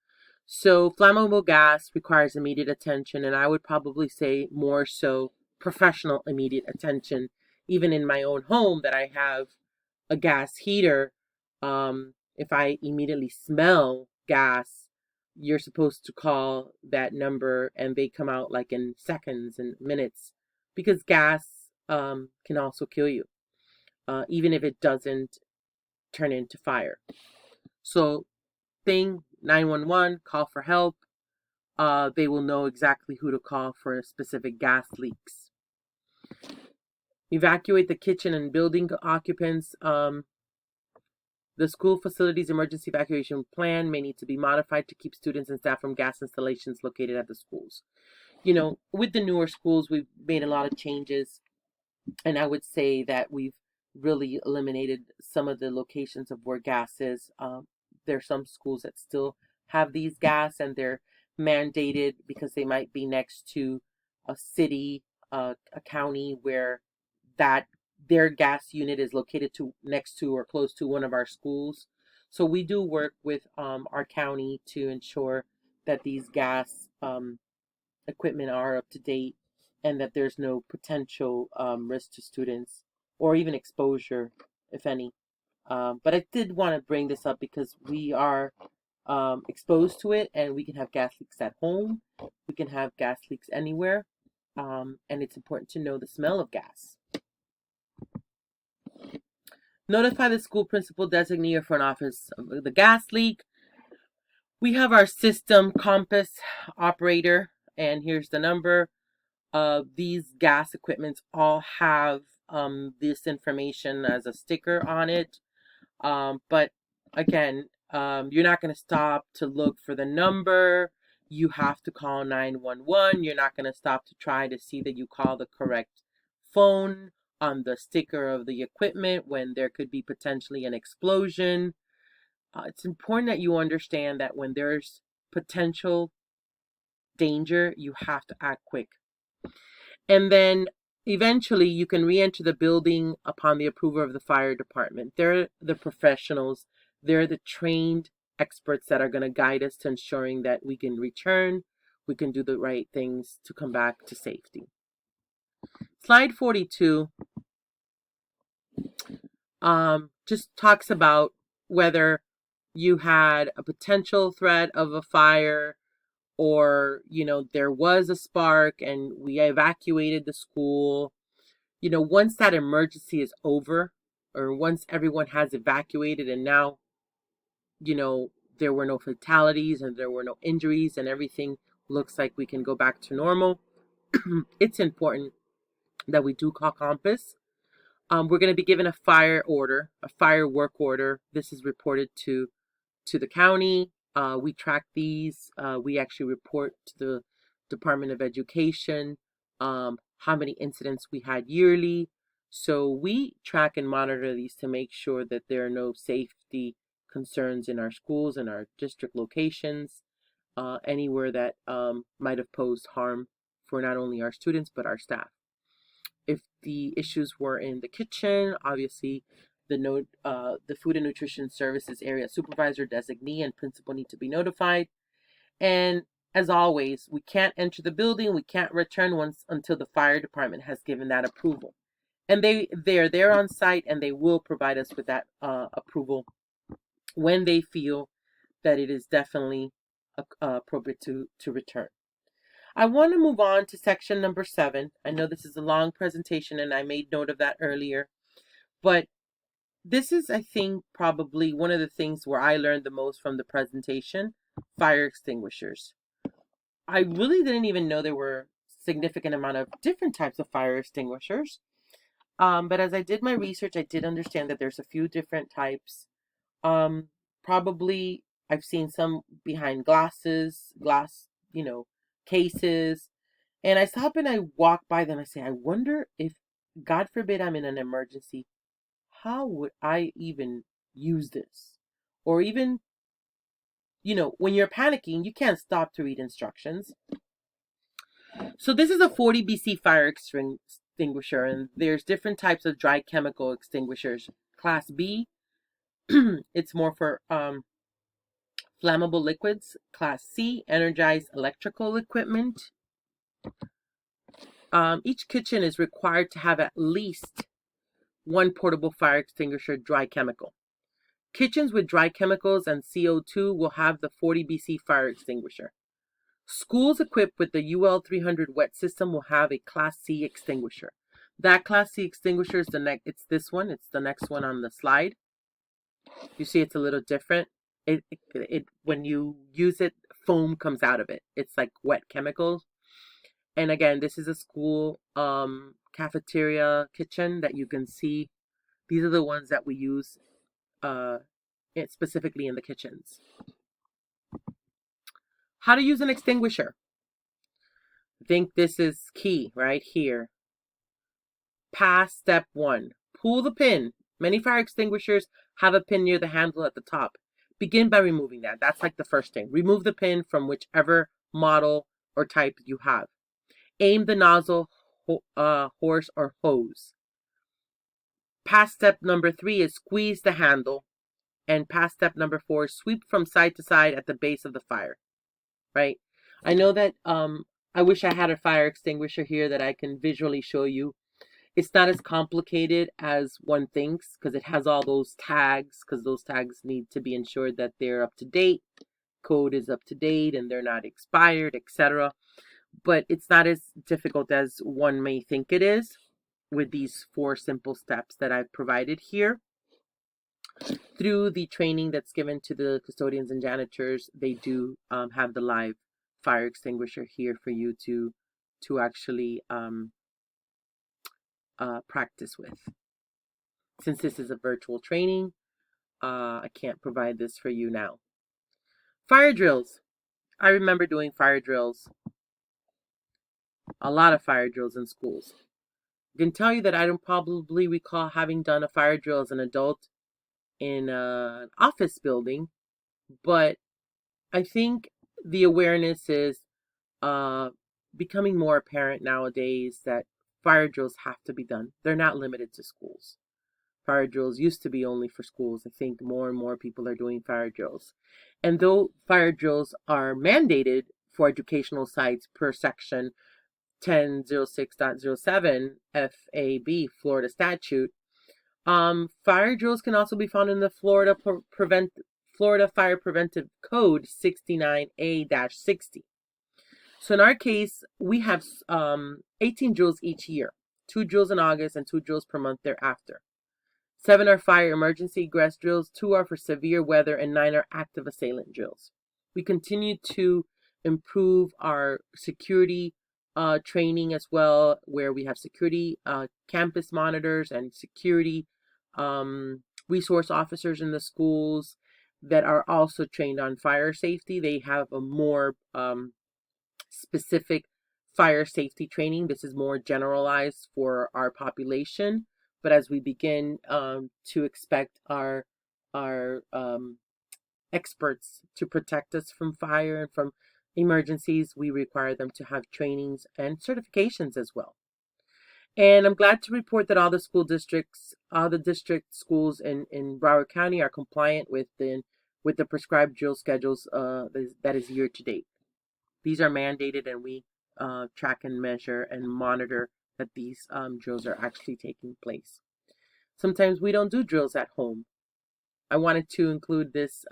[SPEAKER 1] So flammable gas requires immediate attention, and I would probably say more so professional immediate attention. Even in my own home that I have a gas heater, if I immediately smell gas, you're supposed to call that number and they come out like in seconds and minutes, because gas can also kill you, even if it doesn't turn into fire. So 911, call for help. They will know exactly who to call for specific gas leaks. Evacuate the kitchen and building occupants. The school facilities emergency evacuation plan may need to be modified to keep students and staff from gas installations located at the schools. With the newer schools, we've made a lot of changes, and I would say that we've really eliminated some of the locations of where gas is. There are some schools that still have these gas, and they're mandated because they might be next to a city, a county where their gas unit is located next to or close to one of our schools. So we do work with our county to ensure that these gas equipment are up to date and that there's no potential risk to students or even exposure, if any. But I did want to bring this up because we are exposed to it, and we can have gas leaks at home. We can have gas leaks anywhere. And it's important to know the smell of gas. Notify the school principal, designee, or front office of the gas leak. We have our system compass operator, and here's the number. These gas equipments all have this information as a sticker on it. But again, you're not going to stop to look for the number. You have to call 911. You're not going to stop to try to see that you call the correct phone on the sticker of the equipment when there could be potentially an explosion. It's important that you understand that when there's potential danger, you have to act quick. And then eventually you can re-enter the building upon the approval of the fire department. They're the professionals. They're the trained experts that are going to guide us to ensuring that we can return, we can do the right things to come back to safety. Slide 42 just talks about whether you had a potential threat of a fire, or there was a spark and we evacuated the school. Once that emergency is over, or once everyone has evacuated and now there were no fatalities and there were no injuries and everything looks like we can go back to normal, it's important that we do call Compass. We're going to be given a fire order, a fire work order. This is reported to the county. We track these. We actually report to the Department of Education how many incidents we had yearly. So we track and monitor these to make sure that there are no safety concerns in our schools and our district locations, anywhere that might have posed harm for not only our students but our staff. If the issues were in the kitchen, obviously the Food and Nutrition Services Area Supervisor, Designee, and Principal need to be notified. And as always, we can't enter the building, we can't return until the fire department has given that approval. And they're there on site, and they will provide us with that approval when they feel that it is definitely appropriate to return. I want to move on to section number 7. I know this is a long presentation and I made note of that earlier, but this is, I think, probably one of the things where I learned the most from the presentation: fire extinguishers. I really didn't even know there were a significant amount of different types of fire extinguishers. But as I did my research, I did understand that there's a few different types. Probably I've seen some behind glass, cases. And I stop and I walk by them. I say, I wonder if, God forbid, I'm in an emergency, how would I even use this? Or even, when you're panicking, you can't stop to read instructions. So this is a 40 BC fire extinguisher, and there's different types of dry chemical extinguishers. Class B, it's more for flammable liquids. Class C, energized electrical equipment. Each kitchen is required to have at least one portable fire extinguisher dry chemical. Kitchens with dry chemicals and CO2 will have the 40 BC fire extinguisher. Schools equipped with the UL 300 wet system will have a Class C extinguisher. That Class C extinguisher is it's this one. It's the next one on the slide. You see it's a little different. When you use it, foam comes out of it. It's like wet chemicals. And again, this is a school cafeteria kitchen that you can see. These are the ones that we use specifically in the kitchens. How to use an extinguisher. I think this is key right here. Pass step 1. Pull the pin. Many fire extinguishers have a pin near the handle at the top. Begin by removing that. That's like the first thing. Remove the pin from whichever model or type you have. Aim the nozzle, horse, or hose. Pass step number 3 is squeeze the handle. And pass step number 4 is sweep from side to side at the base of the fire. Right? I know that I wish I had a fire extinguisher here that I can visually show you. It's not as complicated as one thinks, because it has all those tags, because those tags need to be ensured that they're up to date, code is up to date, and they're not expired, etc. But it's not as difficult as one may think it is with these 4 simple steps that I've provided here. Through the training that's given to the custodians and janitors, they do have the live fire extinguisher here for you to actually practice with. Since this is a virtual training, I can't provide this for you now. Fire drills. I remember doing fire drills, a lot of fire drills in schools. I can tell you that I don't probably recall having done a fire drill as an adult in an office building, but I think the awareness is uh, becoming more apparent nowadays that fire drills have to be done. They're not limited to schools. Fire drills used to be only for schools. I think more and more people are doing fire drills. And though fire drills are mandated for educational sites per section 1006.07 FAB Florida statute, fire drills can also be found in the Florida Fire Preventive Code 69A-60. So in our case, we have 18 drills each year, 2 drills in August and 2 drills per month thereafter. 7 are fire emergency egress drills, 2 are for severe weather, and 9 are active assailant drills. We continue to improve our security training as well, where we have security campus monitors and security resource officers in the schools that are also trained on fire safety. They have a more specific fire safety training. This is more generalized for our population. But as we begin to expect our experts to protect us from fire and from emergencies, we require them to have trainings and certifications as well. And I'm glad to report that all the district schools in Broward County are compliant with the prescribed drill schedules that is year to date. These are mandated, and we track and measure and monitor that these drills are actually taking place. Sometimes we don't do drills at home. I wanted to include this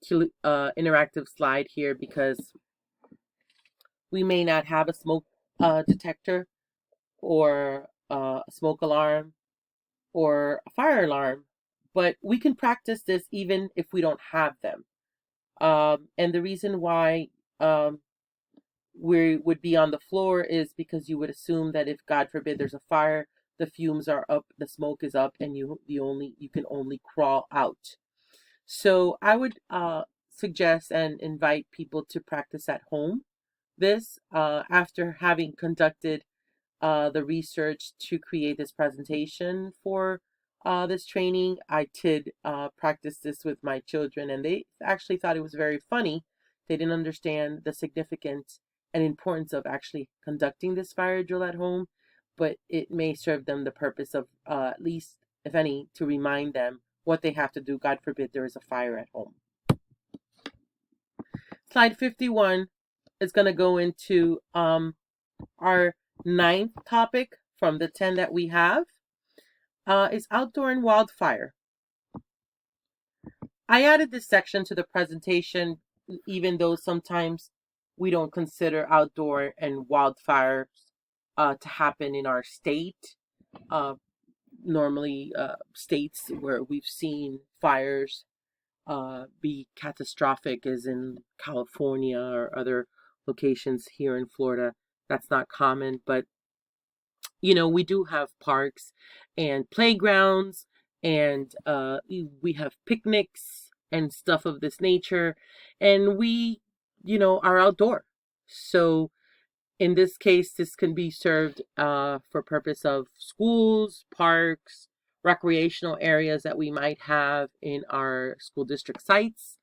[SPEAKER 1] interactive slide here because we may not have a smoke detector or a smoke alarm or a fire alarm, but we can practice this even if we don't have them. And the reason why we would be on the floor is because you would assume that if, God forbid, there's a fire, the fumes are up, the smoke is up, and you can only crawl out. So I would suggest and invite people to practice at home this after having conducted the research to create this presentation for this training. I did practice this with my children, and they actually thought it was very funny. They didn't understand the significance and importance of actually conducting this fire drill at home, but it may serve them the purpose of at least, if any, to remind them what they have to do. God forbid there is a fire at home. Slide 51 is going to go into our 9th topic from the 10 that we have. Is outdoor and wildfire. I added this section to the presentation even though sometimes we don't consider outdoor and wildfires to happen in our state. Normally, states where we've seen fires be catastrophic as in California or other locations here in Florida. That's not common, but we do have parks and playgrounds, and we have picnics and stuff of this nature, and we, are outdoor. So in this case, this can be served for purpose of schools, parks, recreational areas that we might have in our school district sites,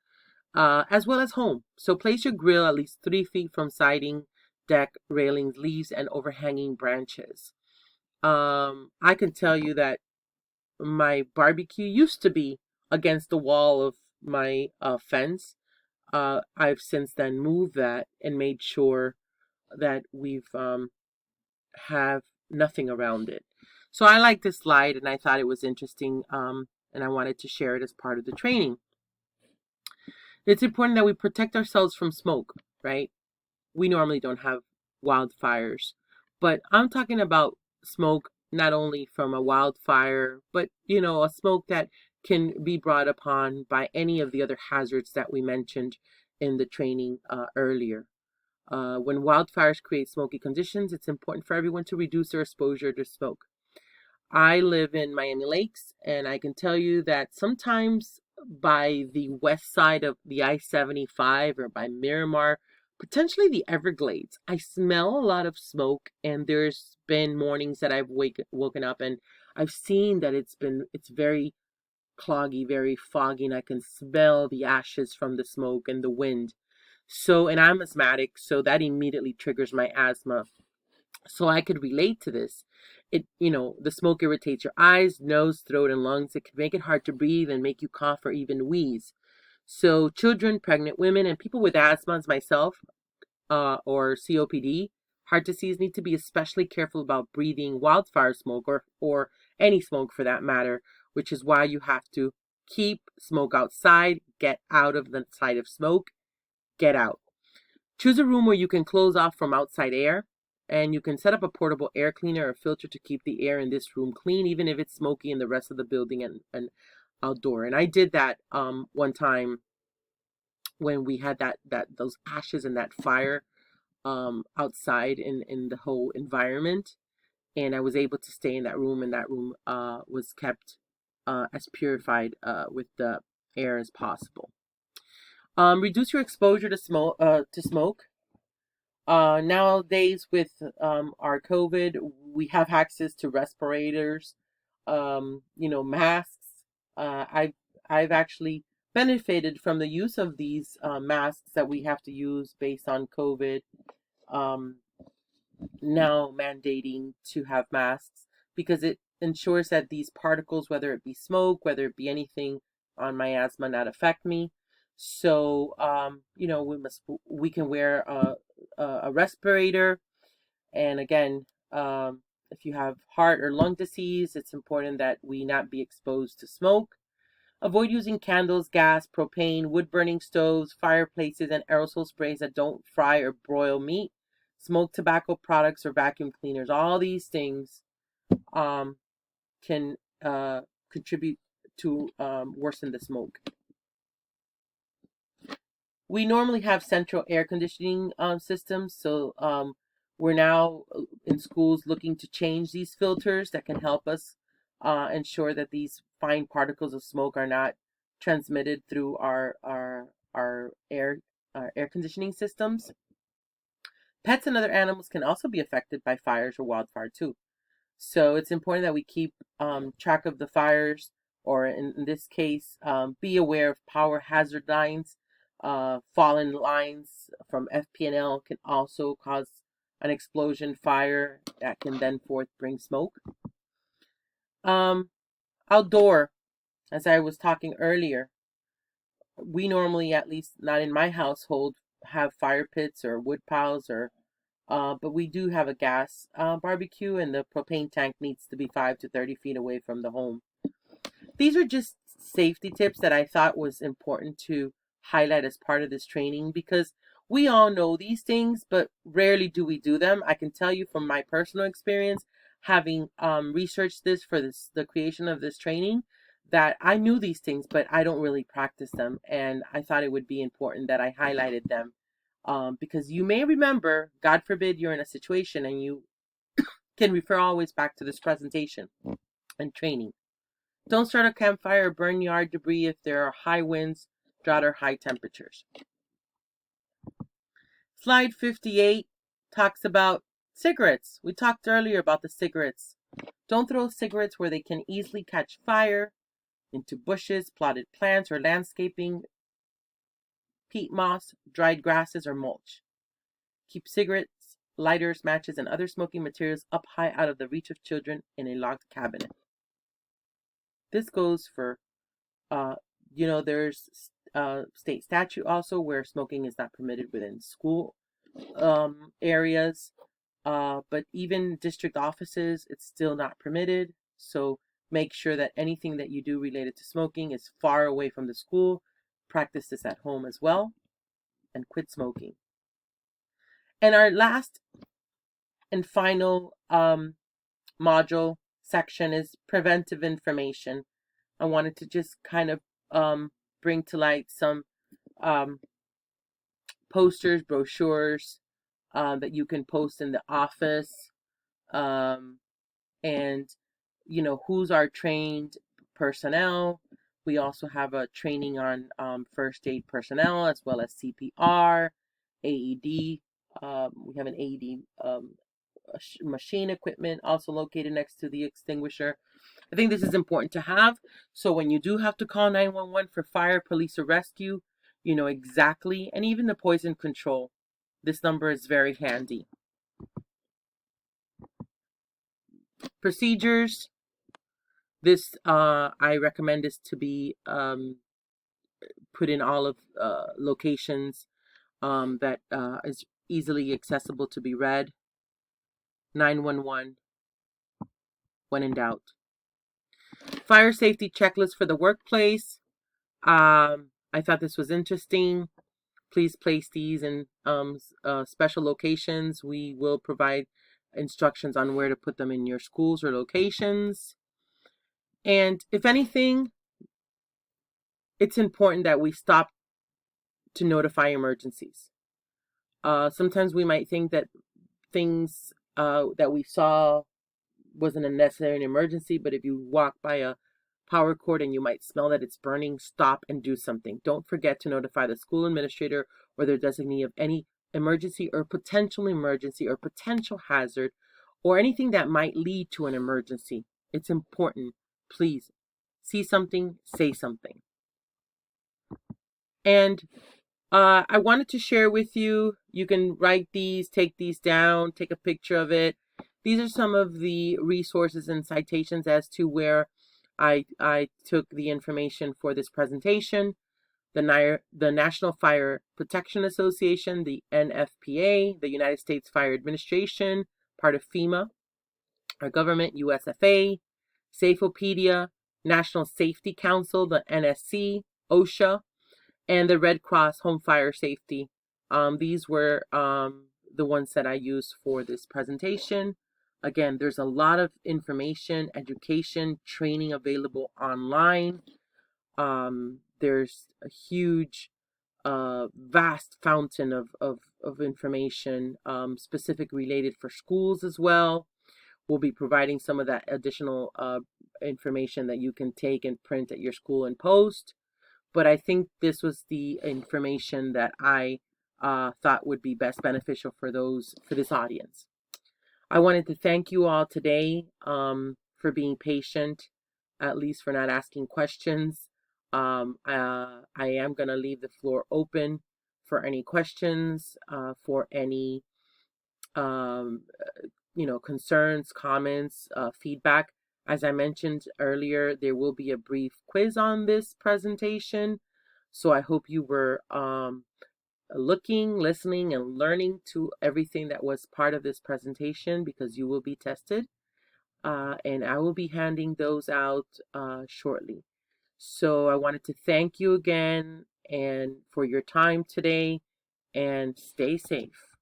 [SPEAKER 1] as well as home. So place your grill at least 3 feet from siding, deck, railings, leaves, and overhanging branches. I can tell you that my barbecue used to be against the wall of my fence. I've since then moved that and made sure that we've have nothing around it. So I like this slide, and I thought it was interesting, and I wanted to share it as part of the training. It's important that we protect ourselves from smoke, right? We normally don't have wildfires, but I'm talking about smoke not only from a wildfire, but a smoke that can be brought upon by any of the other hazards that we mentioned in the training earlier. When wildfires create smoky conditions, it's important for everyone to reduce their exposure to smoke. I live in Miami Lakes, and I can tell you that sometimes by the west side of the I-75 or by Miramar, potentially the Everglades, I smell a lot of smoke, and there's been mornings that I've woken up and I've seen that it's very cloggy, very foggy, and I can smell the ashes from the smoke and the wind. So, and I'm asthmatic, so that immediately triggers my asthma. So I could relate to this. The smoke irritates your eyes, nose, throat, and lungs. It can make it hard to breathe and make you cough or even wheeze. So children, pregnant women, and people with asthma, as myself, or COPD, heart disease, need to be especially careful about breathing wildfire smoke or any smoke for that matter, which is why you have to keep smoke outside, get out of the sight of smoke, get out. Choose a room where you can close off from outside air, and you can set up a portable air cleaner or filter to keep the air in this room clean, even if it's smoky in the rest of the building and outdoor. And I did that one time when we had those ashes and that fire outside in the whole environment, and I was able to stay in that room, and that room was kept as purified with the air as possible. Reduce your exposure to smoke. Nowadays, with our COVID, we have access to respirators, masks. Uh, I've I've actually benefited from the use of these masks that we have to use based on COVID. Um, Now mandating to have masks because it ensures that these particles, whether it be smoke, whether it be anything on my asthma, not affect me. So, we can wear a respirator. And again, if you have heart or lung disease, it's important that we not be exposed to smoke. Avoid using candles, gas, propane, wood-burning stoves, fireplaces, and aerosol sprays that don't fry or broil meat. Smoke tobacco products or vacuum cleaners. All these things um, can contribute to worsen the smoke. We normally have central air conditioning systems, so we're now in schools looking to change these filters that can help us ensure that these fine particles of smoke are not transmitted through our air conditioning systems. Pets and other animals can also be affected by fires or wildfire too. So it's important that we keep track of the fires, or in this case, be aware of power hazard lines. Fallen lines from FPNL can also cause an explosion fire that can then forth bring smoke. Um, Outdoor, as I was talking earlier, we normally, at least not in my household, have fire pits or wood piles but we do have a gas barbecue, and the propane tank needs to be 5 to 30 feet away from the home. These are just safety tips that I thought was important to highlight as part of this training, because we all know these things, but rarely do we do them. I can tell you from my personal experience, having researched this for the creation of this training, that I knew these things, but I don't really practice them. And I thought it would be important that I highlighted them, because you may remember, God forbid, you're in a situation, and you can refer always back to this presentation and training. Don't start a campfire or burn yard debris if there are high winds, drought, or high temperatures. Slide 58 talks about cigarettes. We talked earlier about the cigarettes. Don't throw cigarettes where they can easily catch fire, into bushes, plotted plants, or landscaping, peat moss, dried grasses, or mulch. Keep cigarettes, lighters, matches, and other smoking materials up high out of the reach of children in a locked cabinet. This goes for, there's state statute also where smoking is not permitted within school areas, but even district offices, it's still not permitted. So make sure that anything that you do related to smoking is far away from the school. Practice this at home as well, and quit smoking. And our last and final module section is preventive information. I wanted to just kind of bring to light some posters, brochures that you can post in the office, and who's our trained personnel. We also have a training on first aid personnel, as well as CPR, AED. We have an AED machine equipment also located next to the extinguisher. I think this is important to have, so when you do have to call 911 for fire, police, or rescue, you know exactly, and even the poison control. This number is very handy. Procedures. This I recommend this to be put in all of locations that is easily accessible to be read. 911 when in doubt. Fire safety checklist for the workplace. I thought this was interesting. Please place these in special locations. We will provide instructions on where to put them in your schools or locations. And if anything, it's important that we stop to notify emergencies. Sometimes we might think that things that we saw wasn't a necessary emergency, but if you walk by a power cord and you might smell that it's burning, stop and do something. Don't forget to notify the school administrator or their designee of any emergency or potential hazard or anything that might lead to an emergency. It's important. Please see something, say something. And I wanted to share with you. You can write these, take these down, take a picture of it. These are some of the resources and citations as to where I took the information for this presentation. The National Fire Protection Association, the NFPA, the United States Fire Administration, part of FEMA, our government, USFA, Safeopedia, National Safety Council, the NSC, OSHA, and the Red Cross Home Fire Safety. These were the ones that I used for this presentation. Again, there's a lot of information, education, training available online. There's a huge, vast fountain of information, specific related for schools as well. We'll be providing some of that additional information that you can take and print at your school and post. But I think this was the information that I thought would be best beneficial for this audience. I wanted to thank you all today for being patient, at least for not asking questions. I am going to leave the floor open for any questions, for any concerns, comments, feedback. As I mentioned earlier, there will be a brief quiz on this presentation. So I hope you were looking, listening, and learning to everything that was part of this presentation, because you will be tested. And I will be handing those out shortly. So I wanted to thank you again and for your time today, and stay safe.